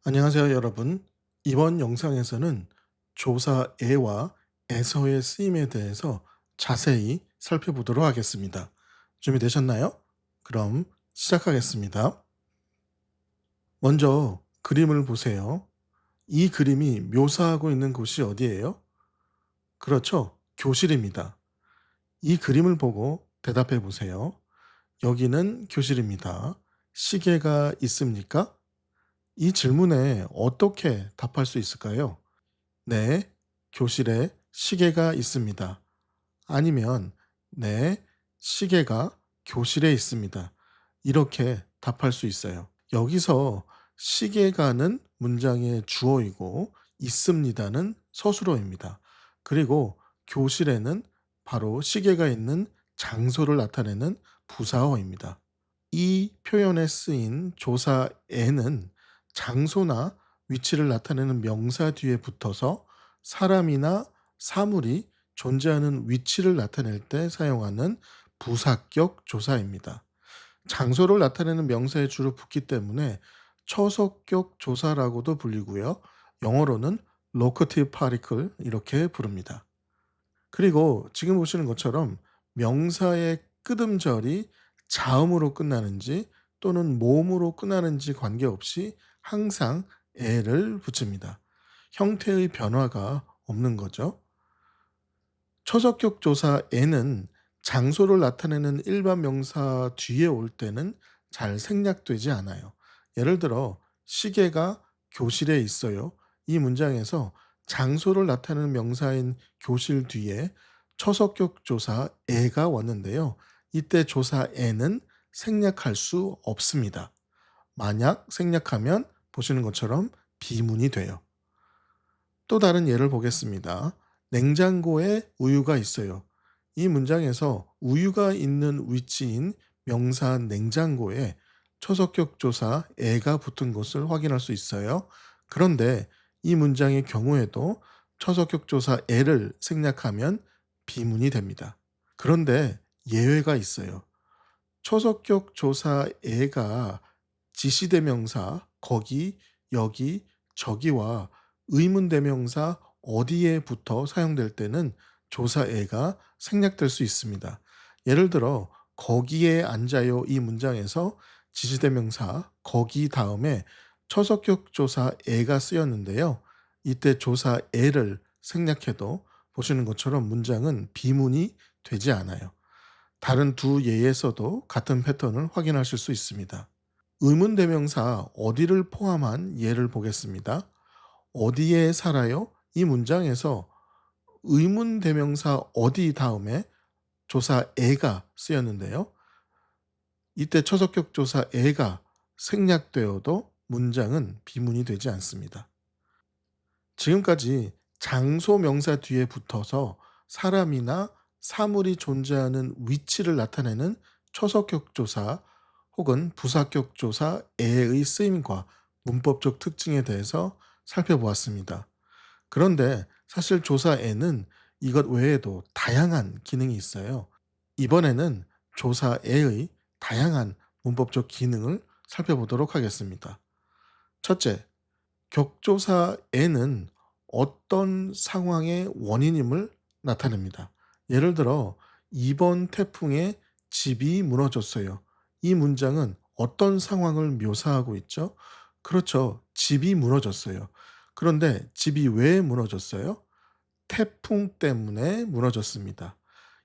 안녕하세요, 여러분. 이번 영상에서는 조사 애와 애서의 쓰임에 대해서 자세히 살펴보도록 하겠습니다. 준비되셨나요? 그럼 시작하겠습니다. 먼저 그림을 보세요. 이 그림이 묘사하고 있는 곳이 어디예요? 그렇죠. 교실입니다. 이 그림을 보고 대답해 보세요. 여기는 교실입니다. 시계가 있습니까? 이 질문에 어떻게 답할 수 있을까요? 네, 교실에 시계가 있습니다. 아니면 네, 시계가 교실에 있습니다. 이렇게 답할 수 있어요. 여기서 시계가는 문장의 주어이고 있습니다는 서술어입니다. 그리고 교실에는 바로 시계가 있는 장소를 나타내는 부사어입니다. 이 표현에 쓰인 조사에는 장소나 위치를 나타내는 명사 뒤에 붙어서 사람이나 사물이 존재하는 위치를 나타낼 때 사용하는 부사격 조사입니다. 장소를 나타내는 명사에 주로 붙기 때문에 처속격 조사라고도 불리고요. 영어로는 locative particle 이렇게 부릅니다. 그리고 지금 보시는 것처럼 명사의 끄듬절이 자음으로 끝나는지 또는 모음으로 끝나는지 관계없이 항상 에를 붙입니다. 형태의 변화가 없는 거죠. 처적격 조사 에는 장소를 나타내는 일반 명사 뒤에 올 때는 잘 생략되지 않아요. 예를 들어 시계가 교실에 있어요. 이 문장에서 장소를 나타내는 명사인 교실 뒤에 처속격 조사 에가 왔는데요. 이때 조사 에는 생략할 수 없습니다. 만약 생략하면 보시는 것처럼 비문이 돼요. 또 다른 예를 보겠습니다. 냉장고에 우유가 있어요. 이 문장에서 우유가 있는 위치인 명사 냉장고에 초속격 조사 에가 붙은 것을 확인할 수 있어요. 그런데 이 문장의 경우에도 초속격 조사 에를 생략하면 비문이 됩니다. 그런데 예외가 있어요. 초속격 조사 에가 지시대명사 거기, 여기, 저기와 의문대명사 어디에 붙어 사용될 때는 조사에가 생략될 수 있습니다. 예를 들어 거기에 앉아요 이 문장에서 지시대명사 거기 다음에 처속격 조사에가 쓰였는데요. 이때 조사에를 생략해도 보시는 것처럼 문장은 비문이 되지 않아요. 다른 두 예에서도 같은 패턴을 확인하실 수 있습니다. 의문대명사 어디를 포함한 예를 보겠습니다. 어디에 살아요? 이 문장에서 의문대명사 어디 다음에 조사에가 쓰였는데요. 이때 처속격 조사에가 생략되어도 문장은 비문이 되지 않습니다. 지금까지 장소 명사 뒤에 붙어서 사람이나 사물이 존재하는 위치를 나타내는 초속격 조사 혹은 부사격 조사에의 쓰임과 문법적 특징에 대해서 살펴보았습니다. 그런데 사실 조사에는 이것 외에도 다양한 기능이 있어요. 이번에는 조사에의 다양한 문법적 기능을 살펴보도록 하겠습니다. 첫째, 격조사에는 어떤 상황의 원인임을 나타냅니다. 예를 들어 이번 태풍에 집이 무너졌어요. 이 문장은 어떤 상황을 묘사하고 있죠? 그렇죠. 집이 무너졌어요. 그런데 집이 왜 무너졌어요? 태풍 때문에 무너졌습니다.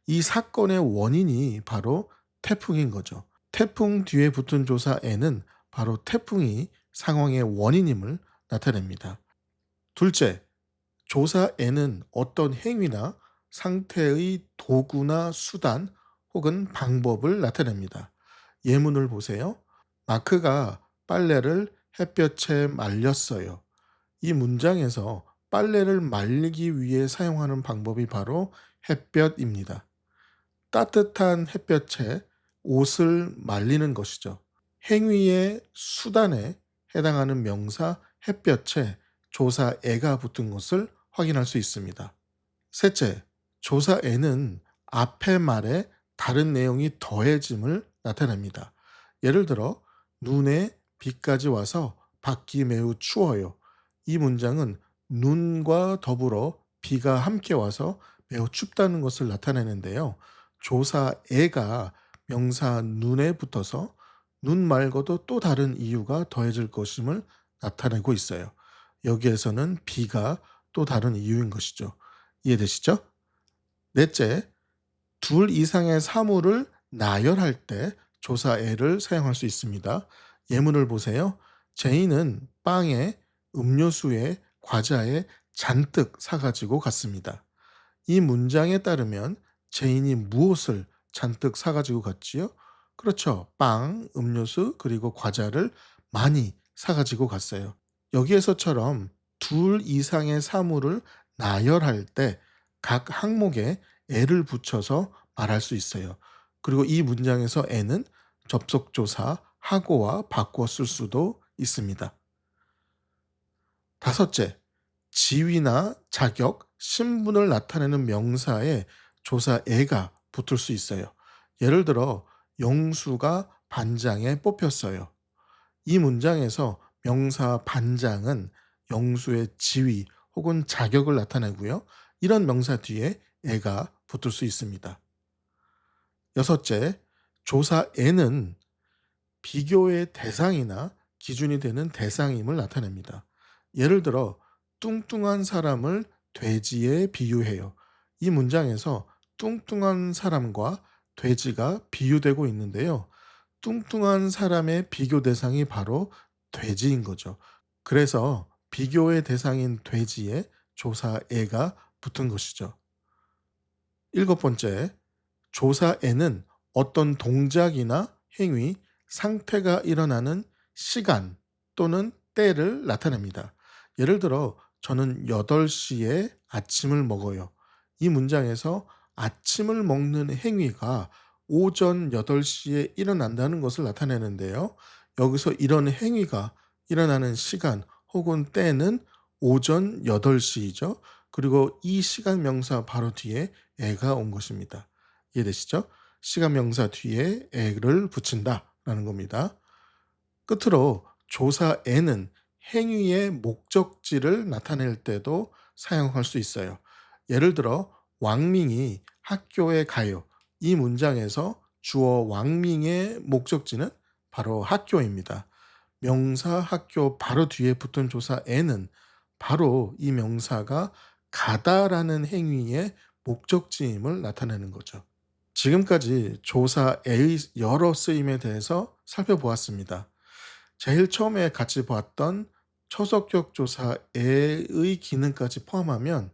이 사건의 원인이 바로 태풍인 거죠. 태풍 뒤에 붙은 조사에는 바로 태풍이 상황의 원인임을 나타냅니다. 둘째, 조사에는 어떤 행위나 상태의 도구나 수단 혹은 방법을 나타냅니다. 예문을 보세요. 마크가 빨래를 햇볕에 말렸어요. 이 문장에서 빨래를 말리기 위해 사용하는 방법이 바로 햇볕입니다. 따뜻한 햇볕에 옷을 말리는 것이죠. 행위의 수단에 해당하는 명사 햇볕에 조사에가 붙은 것을 확인할 수 있습니다. 셋째, 조사에는 앞의 말에 다른 내용이 더해짐을 나타냅니다. 예를 들어 눈에 비까지 와서 밖이 매우 추워요. 이 문장은 눈과 더불어 비가 함께 와서 매우 춥다는 것을 나타내는데요. 조사 에가 명사 눈에 붙어서 눈 말고도 또 다른 이유가 더해질 것임을 나타내고 있어요. 여기에서는 비가 또 다른 이유인 것이죠. 이해되시죠? 넷째, 둘 이상의 사물을 나열할 때 조사 에를 사용할 수 있습니다. 예문을 보세요. 제이는 빵에 음료수에 과자에 잔뜩 사가지고 갔습니다. 이 문장에 따르면 제인이 무엇을 잔뜩 사가지고 갔지요? 그렇죠. 빵, 음료수, 그리고 과자를 많이 사가지고 갔어요. 여기에서처럼 둘 이상의 사물을 나열할 때 각 항목에 에를 붙여서 말할 수 있어요. 그리고 이 문장에서 에는 접속조사 하고와 바꾸어 쓸 수도 있습니다. 다섯째, 지위나 자격, 신분을 나타내는 명사에 조사 에가 붙을 수 있어요. 예를 들어 영수가 반장에 뽑혔어요. 이 문장에서 명사 반장은 영수의 지위 혹은 자격을 나타내고요. 이런 명사 뒤에 에가 붙을 수 있습니다. 여섯째, 조사에는 비교의 대상이나 기준이 되는 대상임을 나타냅니다. 예를 들어 뚱뚱한 사람을 돼지에 비유해요. 이 문장에서 뚱뚱한 사람과 돼지가 비유되고 있는데요. 뚱뚱한 사람의 비교 대상이 바로 돼지인 거죠. 그래서 비교의 대상인 돼지에 조사에가 붙은 것이죠. 일곱 번째, 조사에는 어떤 동작이나 행위, 상태가 일어나는 시간 또는 때를 나타냅니다. 예를 들어, 저는 8시에 아침을 먹어요. 이 문장에서 아침을 먹는 행위가 오전 8시에 일어난다는 것을 나타내는데요. 여기서 이런 행위가 일어나는 시간 혹은 때는 오전 8시이죠. 그리고 이 시간 명사 바로 뒤에 에가 온 것입니다. 이해되시죠? 시간 명사 뒤에 에를 붙인다라는 겁니다. 끝으로 조사에는 행위의 목적지를 나타낼 때도 사용할 수 있어요. 예를 들어 왕밍이 학교에 가요. 이 문장에서 주어 왕밍의 목적지는 바로 학교입니다. 명사 학교 바로 뒤에 붙은 조사에는 바로 이 명사가 가다라는 행위의 목적지임을 나타내는 거죠. 지금까지 조사의 여러 쓰임에 대해서 살펴보았습니다. 제일 처음에 같이 보았던 초석격 조사의 기능까지 포함하면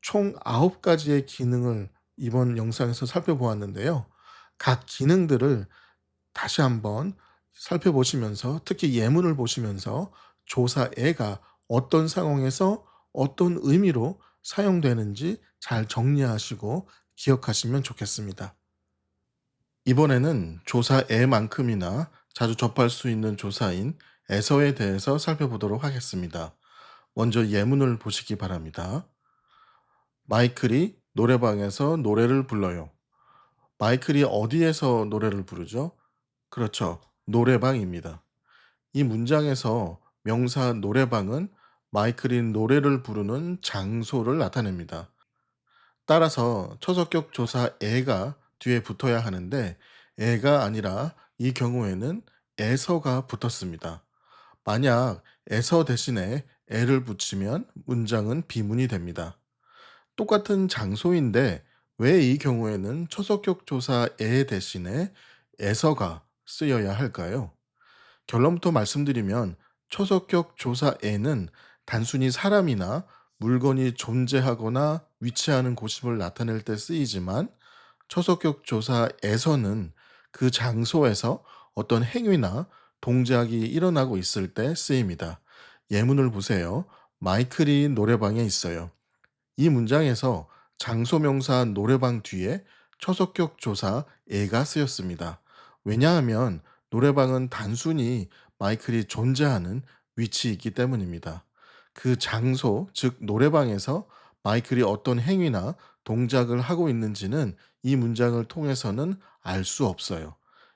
총 9가지의 기능을 이번 영상에서 살펴보았는데요. 각 기능들을 다시 한번 살펴보시면서 특히 예문을 보시면서 조사애가 어떤 상황에서 어떤 의미로 사용되는지 잘 정리하시고 기억하시면 좋겠습니다. 이번에는 조사애만큼이나 자주 접할 수 있는 조사인 에서에 대해서 살펴보도록 하겠습니다. 먼저 예문을 보시기 바랍니다. 마이클이 노래방에서 노래를 불러요. 마이클이 어디에서 노래를 부르죠? 그렇죠. 노래방입니다. 이 문장에서 명사 노래방은 마이클이 노래를 부르는 장소를 나타냅니다. 따라서 초석격 조사 에가 뒤에 붙어야 하는데 에가 아니라 이 경우에는 에서가 붙었습니다. 만약 에서 대신에 에를 붙이면 문장은 비문이 됩니다. 똑같은 장소인데 왜 이 경우에는 초석격 조사 에 대신에 에서가 쓰여야 할까요? 결론부터 말씀드리면 초석격 조사에는 단순히 사람이나 물건이 존재하거나 위치하는 곳임을 나타낼 때 쓰이지만 초석격 조사에서는 그 장소에서 어떤 행위나 동작이 일어나고 있을 때 쓰입니다. 예문을 보세요. 마이클이 노래방에 있어요. 이 문장에서 장소명사 노래방 뒤에 초석격 조사 에가 쓰였습니다. 왜냐하면 노래방은 단순히 마이클이 존재하는 위치이기 때문입니다. 그 장소, 즉 노래방에서 마이클이 어떤 행위나 동작을 하고 있는지는 이 문장을 통해서는 알 수 없어요.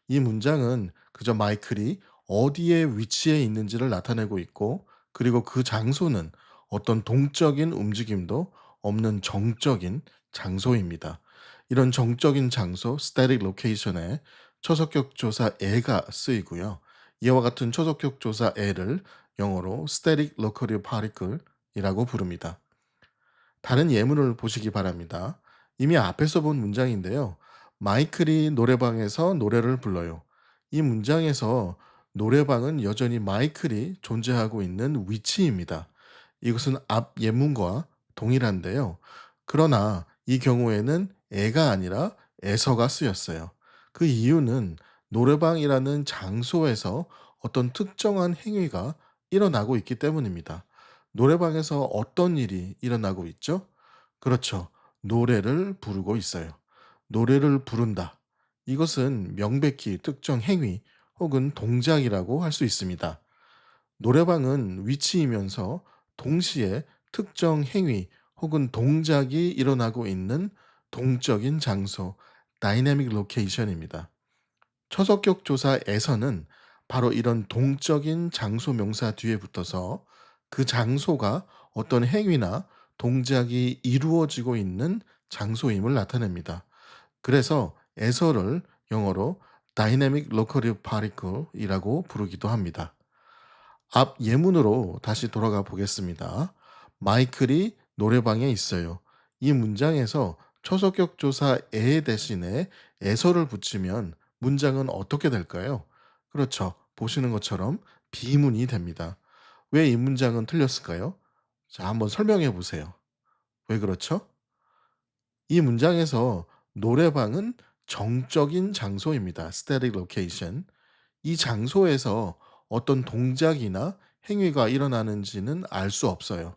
이 문장은 그저 마이클이 어디에 위치해 있는지를 나타내고 있고, 그리고 그 장소는 어떤 동적인 움직임도 없는 정적인 장소입니다. 이런 정적인 장소, static location에 초석격 조사 a가 쓰이고요. 이와 같은 초석격 조사 a를 영어로 static locative particle 이라고 부릅니다. 다른 예문을 보시기 바랍니다. 이미 앞에서 본 문장인데요. 마이클이 노래방에서 노래를 불러요. 이 문장에서 노래방은 여전히 마이클이 존재하고 있는 위치입니다. 이것은 앞 예문과 동일한데요. 그러나 이 경우에는 애가 아니라 에서가 쓰였어요. 그 이유는 노래방이라는 장소에서 어떤 특정한 행위가 일어나고 있기 때문입니다. 노래방에서 어떤 일이 일어나고 있죠? 그렇죠. 노래를 부르고 있어요. 노래를 부른다. 이것은 명백히 특정 행위 혹은 동작이라고 할 수 있습니다. 노래방은 위치이면서 동시에 특정 행위 혹은 동작이 일어나고 있는 동적인 장소, 다이내믹 로케이션입니다. 초석격 조사에서는 바로 이런 동적인 장소 명사 뒤에 붙어서 그 장소가 어떤 행위나 동작이 이루어지고 있는 장소임을 나타냅니다. 그래서 에서를 영어로 Dynamic Locative Particle 이라고 부르기도 합니다. 앞 예문으로 다시 돌아가 보겠습니다. 마이클이 노래방에 있어요. 이 문장에서 초석격 조사 에 대신에 에서를 붙이면 문장은 어떻게 될까요? 그렇죠. 보시는 것처럼 비문이 됩니다. 왜 이 문장은 틀렸을까요? 자, 한번 설명해 보세요. 왜 그렇죠? 이 문장에서 노래방은 정적인 장소입니다. static location. 이 장소에서 어떤 동작이나 행위가 일어나는지는 알 수 없어요.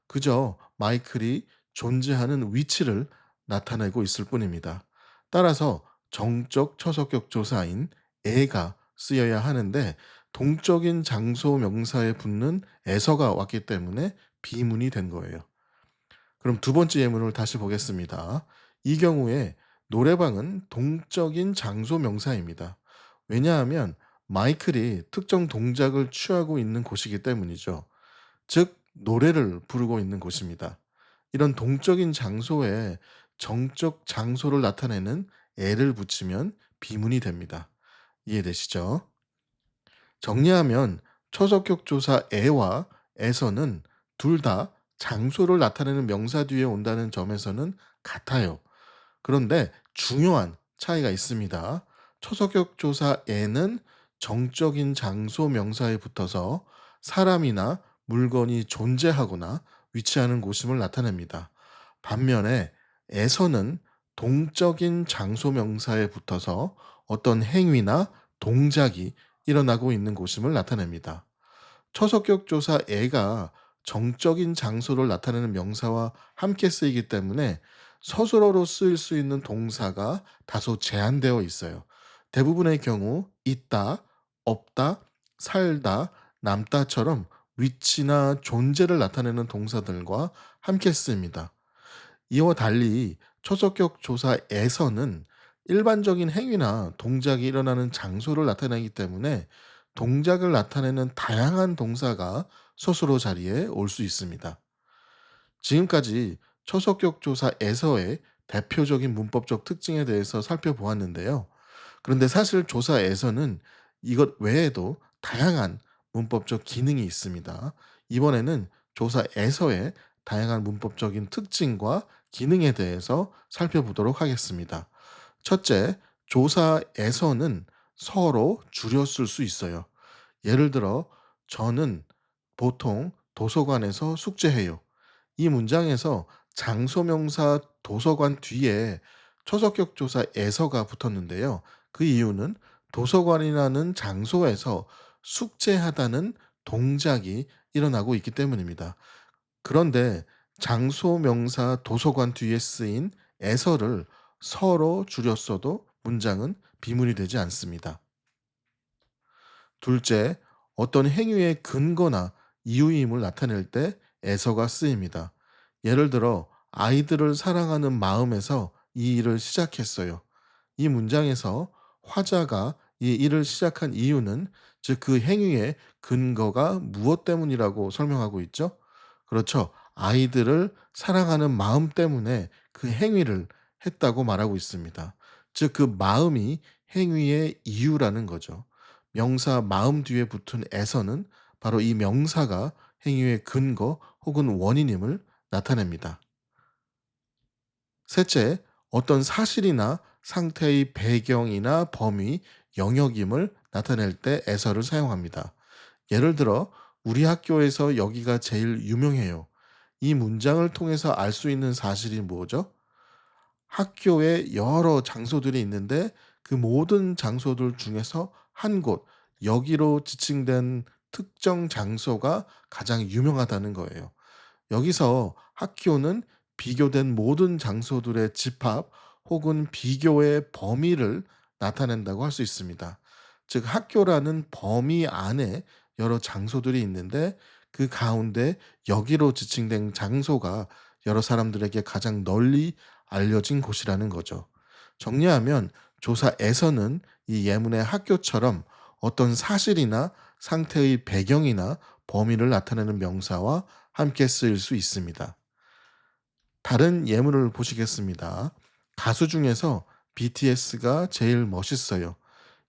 그저 마이클이 존재하는 위치를 나타내고 있을 뿐입니다. 따라서 정적 초석격 조사인 에가 쓰여야 하는데 동적인 장소 명사에 붙는 에서가 왔기 때문에 비문이 된 거예요. 그럼 두 번째 예문을 다시 보겠습니다. 이 경우에 노래방은 동적인 장소 명사입니다. 왜냐하면 마이클이 특정 동작을 취하고 있는 곳이기 때문이죠. 즉, 노래를 부르고 있는 곳입니다. 이런 동적인 장소에 정적 장소를 나타내는 애를 붙이면 비문이 됩니다. 이해되시죠? 정리하면 초석격 조사 에와 에서는 둘 다 장소를 나타내는 명사 뒤에 온다는 점에서는 같아요. 그런데 중요한 차이가 있습니다. 초석격 조사 에는 정적인 장소 명사에 붙어서 사람이나 물건이 존재하거나 위치하는 곳임을 나타냅니다. 반면에 에서는 동적인 장소 명사에 붙어서 어떤 행위나 동작이 일어나고 있는 곳임을 나타냅니다. 초석격 조사 에가 정적인 장소를 나타내는 명사와 함께 쓰이기 때문에 서술어로 쓰일 수 있는 동사가 다소 제한되어 있어요. 대부분의 경우 있다, 없다, 살다, 남다처럼 위치나 존재를 나타내는 동사들과 함께 쓰입니다. 이와 달리 초석격 조사에서는 일반적인 행위나 동작이 일어나는 장소를 나타내기 때문에 동작을 나타내는 다양한 동사가 스스로 자리에 올 수 있습니다. 지금까지 초석격 조사에서의 대표적인 문법적 특징에 대해서 살펴보았는데요. 그런데 사실 조사에서는 이것 외에도 다양한 문법적 기능이 있습니다. 이번에는 조사에서의 다양한 문법적인 특징과 기능에 대해서 살펴보도록 하겠습니다. 첫째, 조사에서는 서로 줄여 쓸 수 있어요. 예를 들어, 저는 보통 도서관에서 숙제해요. 이 문장에서 장소명사 도서관 뒤에 초석격 조사에서가 붙었는데요. 그 이유는 도서관이라는 장소에서 숙제하다는 동작이 일어나고 있기 때문입니다. 그런데 장소명사 도서관 뒤에 쓰인 에서를 서로 줄여 써도 문장은 비문이 되지 않습니다. 둘째, 어떤 행위의 근거나 이유임을 나타낼 때 에서가 쓰입니다. 예를 들어, 아이들을 사랑하는 마음에서 이 일을 시작했어요. 이 문장에서 화자가 이 일을 시작한 이유는 즉 그 행위의 근거가 무엇 때문이라고 설명하고 있죠? 그렇죠. 아이들을 사랑하는 마음 때문에 그 행위를 했다고 말하고 있습니다. 즉 그 마음이 행위의 이유라는 거죠. 명사 마음 뒤에 붙은 에서는 바로 이 명사가 행위의 근거 혹은 원인임을 나타냅니다. 셋째, 어떤 사실이나 상태의 배경이나 범위, 영역임을 나타낼 때 에서를 사용합니다. 예를 들어, 우리 학교에서 여기가 제일 유명해요. 이 문장을 통해서 알 수 있는 사실이 뭐죠? 학교에 여러 장소들이 있는데 그 모든 장소들 중에서 한 곳, 여기로 지칭된 특정 장소가 가장 유명하다는 거예요. 여기서 학교는 비교된 모든 장소들의 집합 혹은 비교의 범위를 나타낸다고 할 수 있습니다. 즉, 학교라는 범위 안에 여러 장소들이 있는데 그 가운데 여기로 지칭된 장소가 여러 사람들에게 가장 널리 알려진 곳이라는 거죠. 정리하면 조사에서는 이 예문의 학교처럼 어떤 사실이나 상태의 배경이나 범위를 나타내는 명사와 함께 쓰일 수 있습니다. 다른 예문을 보시겠습니다. 가수 중에서 BTS가 제일 멋있어요.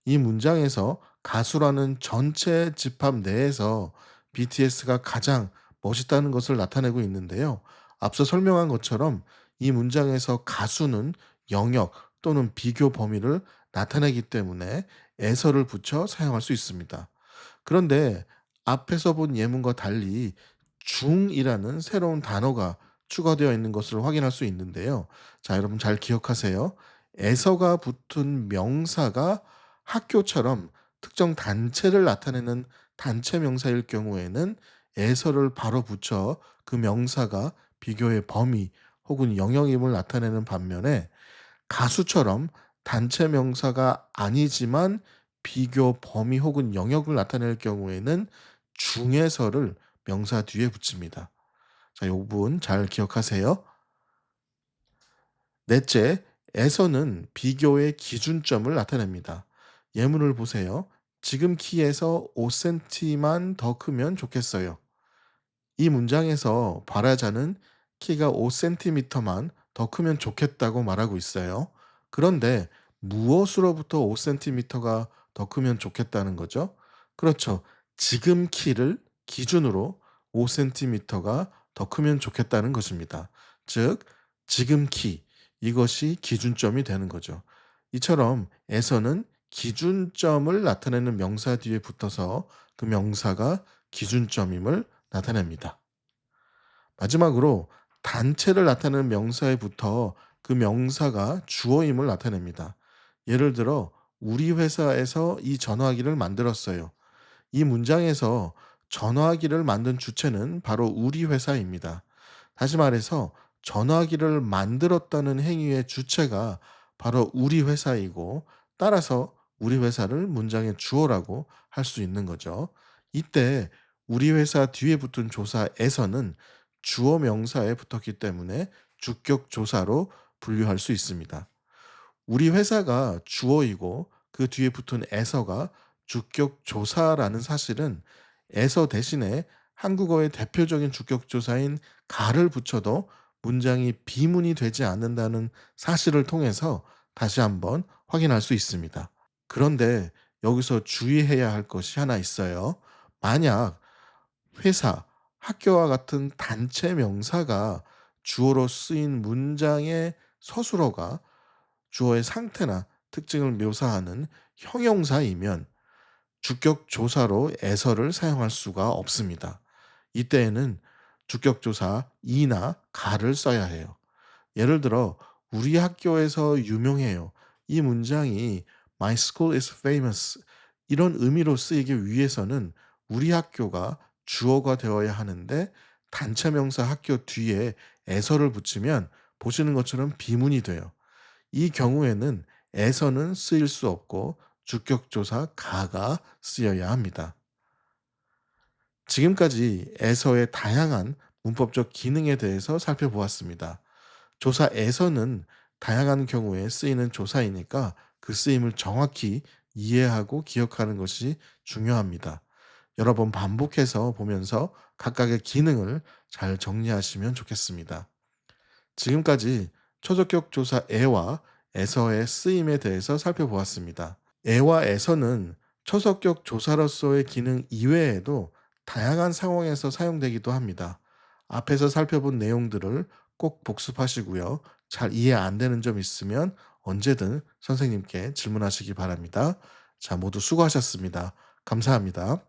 이 문장에서 가수라는 전체 집합 내에서 BTS가 가장 멋있다는 것을 나타내고 있는데요. 앞서 설명한 것처럼 이 문장에서 가수는 영역 또는 비교 범위를 나타내기 때문에 에서를 붙여 사용할 수 있습니다. 그런데 앞에서 본 예문과 달리 중이라는 새로운 단어가 추가되어 있는 것을 확인할 수 있는데요. 자, 여러분 잘 기억하세요. 에서가 붙은 명사가 학교처럼 특정 단체를 나타내는 단체 명사일 경우에는 에서를 바로 붙여 그 명사가 비교의 범위 혹은 영역임을 나타내는 반면에 가수처럼 단체 명사가 아니지만 비교 범위 혹은 영역을 나타낼 경우에는 중에서를 명사 뒤에 붙입니다. 자, 이 부분 잘 기억하세요. 넷째, 에서는 비교의 기준점을 나타냅니다. 예문을 보세요. 지금 키에서 5cm만 더 크면 좋겠어요. 이 문장에서 발화자는 키가 5cm만 더 크면 좋겠다고 말하고 있어요. 그런데 무엇으로부터 5cm가 더 크면 좋겠다는 거죠? 그렇죠. 지금 키를 기준으로 5cm가 더 크면 좋겠다는 것입니다. 즉, 지금 키, 이것이 기준점이 되는 거죠. 이처럼 에서는 기준점을 나타내는 명사 뒤에 붙어서 그 명사가 기준점임을 나타냅니다. 마지막으로 단체를 나타내는 명사에 붙어 그 명사가 주어임을 나타냅니다. 예를 들어, 우리 회사에서 이 전화기를 만들었어요. 이 문장에서 전화기를 만든 주체는 바로 우리 회사입니다. 다시 말해서 전화기를 만들었다는 행위의 주체가 바로 우리 회사이고, 따라서 우리 회사를 문장의 주어라고 할 수 있는 거죠. 이때 우리 회사 뒤에 붙은 조사에서는 주어 명사에 붙었기 때문에 주격 조사로 분류할 수 있습니다. 우리 회사가 주어이고 그 뒤에 붙은 에서가 주격 조사라는 사실은 에서 대신에 한국어의 대표적인 주격 조사인 가를 붙여도 문장이 비문이 되지 않는다는 사실을 통해서 다시 한번 확인할 수 있습니다. 그런데 여기서 주의해야 할 것이 하나 있어요. 만약 회사, 학교와 같은 단체 명사가 주어로 쓰인 문장의 서술어가 주어의 상태나 특징을 묘사하는 형용사이면 주격 조사로 에서를 사용할 수가 없습니다. 이때에는 주격 조사 이나 가를 써야 해요. 예를 들어 우리 학교에서 유명해요. 이 문장이 My school is famous 이런 의미로 쓰이기 위해서는 우리 학교가 주어가 되어야 하는데 단체 명사 학교 뒤에 에서를 붙이면 보시는 것처럼 비문이 돼요. 이 경우에는 에서는 쓰일 수 없고 주격조사 가가 쓰여야 합니다. 지금까지 에서의 다양한 문법적 기능에 대해서 살펴보았습니다. 조사에서는 다양한 경우에 쓰이는 조사이니까 그 쓰임을 정확히 이해하고 기억하는 것이 중요합니다. 여러 번 반복해서 보면서 각각의 기능을 잘 정리하시면 좋겠습니다. 지금까지 초적격 조사 에와 에서의 쓰임에 대해서 살펴보았습니다. 에와 에서는 초성격 조사로서의 기능 이외에도 다양한 상황에서 사용되기도 합니다. 앞에서 살펴본 내용들을 꼭 복습하시고요. 잘 이해 안 되는 점 있으면 언제든 선생님께 질문하시기 바랍니다. 자, 모두 수고하셨습니다. 감사합니다.